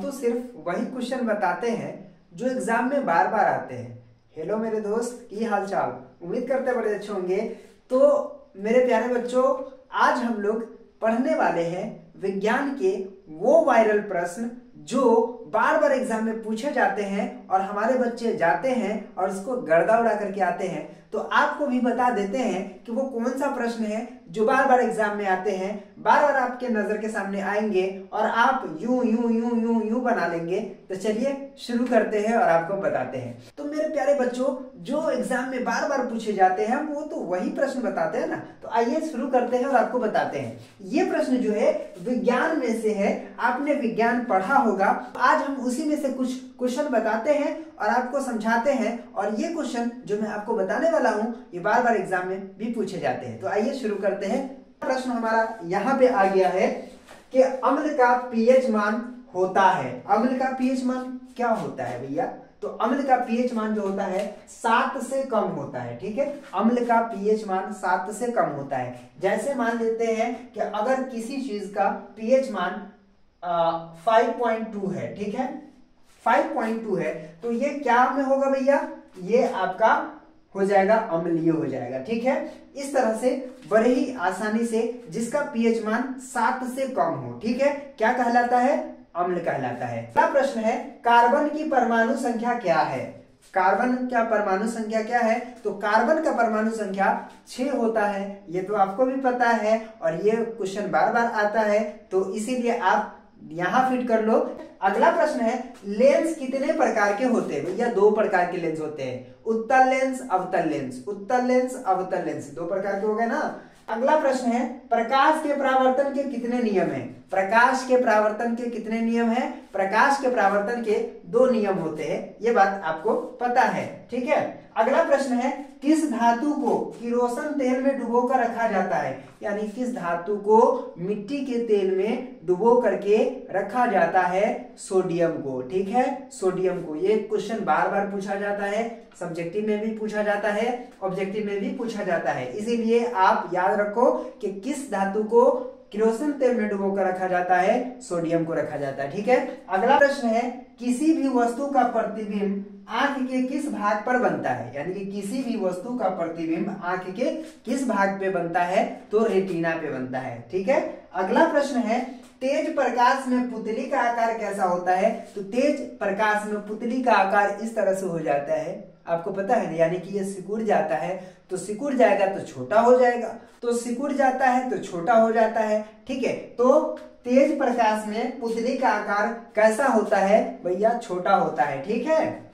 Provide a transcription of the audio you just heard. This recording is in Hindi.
तो सिर्फ वही क्वेश्चन बताते हैं जो एग्जाम में बार बार आते हैं। हेलो मेरे दोस्त, की हाल चाल, उम्मीद करते बड़े अच्छे होंगे। तो मेरे प्यारे बच्चों, आज हम लोग पढ़ने वाले हैं विज्ञान के वो वायरल प्रश्न जो बार बार एग्जाम में पूछे जाते हैं और हमारे बच्चे जाते हैं और उसको गर्दा उड़ा करके आते हैं। तो आपको भी बता देते हैं कि वो कौन सा प्रश्न है जो बार बार एग्जाम में आते हैं, बार बार आपके नजर के सामने आएंगे और आप यूं यूं यूं यूं यूं बना लेंगे। तो चलिए शुरू करते हैं और आपको बताते हैं। तो मेरे प्यारे बच्चों, जो एग्जाम में बार बार पूछे जाते हैं वो तो वही प्रश्न बताते हैं ना। तो आइए शुरू करते हैं और आपको बताते हैं। ये प्रश्न जो है विज्ञान में से है, आपने विज्ञान पढ़ा होगा। आज हम उसी में से कुछ क्वेश्चन बताते हैं और आपको समझाते हैं। और ये क्वेश्चन जो मैं आपको बताने वाला हूं ये बार बार एग्जाम में भी पूछे जाते हैं। तो आइए शुरू करते हैं। प्रश्न हमारा यहाँ पे आ गया है कि अम्ल का पीएच मान होता है। अम्ल का पीएच मान क्या होता है भैया? तो अम्ल का पीएच मान जो होता है 7 से कम होता है। ठीक है, अम्ल का पीएच मान 7 से कम होता है। जैसे मान लेते हैं कि अगर किसी चीज का पीएच मान 5.2 है, ठीक है, 5.2 है, तो ये क्या में होगा भैया? ये आपका हो जाएगा अम्लीय हो जाएगा। ठीक है, इस तरह से बड़े ही आसानी से जिसका पीएच मान 7 से कम हो, ठीक है, क्या कहलाता है? अम्ल कहलाता है। अगला प्रश्न है, कार्बन की परमाणु संख्या क्या है? कार्बन का परमाणु संख्या क्या है? तो कार्बन का परमाणु संख्या 6 होता है। ये तो आपको भी पता है और ये क्वेश्चन बार बार आता है, तो इसीलिए आप यहां फिट कर लो। अगला प्रश्न है, लेंस कितने प्रकार के होते हैं? भैया 2 प्रकार के लेंस होते हैं, उत्तल लेंस, अवतल लेंस। उत्तल लेंस, अवतल लेंस 2 प्रकार के हो गए ना। अगला प्रश्न है, प्रकाश के परावर्तन के कितने नियम हैं? प्रकाश के परावर्तन के कितने नियम हैं? प्रकाश के परावर्तन के 2 नियम होते हैं, ये बात आपको पता है। ठीक है, अगला प्रश्न है, किस धातु को किरोसिन तेल में डुबो कर रखा जाता है? यानी किस धातु को मिट्टी के तेल में डुबो करके रखा जाता है? सोडियम को। ठीक है, सोडियम को। ये क्वेश्चन बार बार पूछा जाता है, सब्जेक्टिव में भी पूछा जाता है, ऑब्जेक्टिव में भी पूछा जाता है। इसीलिए आप याद रखो कि किस धातु को किरोसिन तेल में डुबो कर रखा जाता है? सोडियम को रखा जाता है। ठीक है, अगला प्रश्न है, किसी भी वस्तु का प्रतिबिंब आंख के किस भाग पर बनता है? यानी कि किसी भी वस्तु का प्रतिबिंब आंख के किस भाग पे बनता है? तो रेटिना पे बनता है। ठीक है, अगला प्रश्न है, तेज प्रकाश में पुतली का आकार कैसा होता है? तो तेज प्रकाश में पुतली का आकार इस तरह से हो जाता है, आपको पता है, यानी कि ये सिकुड़ जाता है, तो सिकुड़ जाएगा तो छोटा हो जाएगा, तो सिकुड़ जाता है तो छोटा हो जाता है। ठीक है, तो तेज प्रकाश में पुतली का आकार कैसा होता है भैया? छोटा होता है। ठीक है।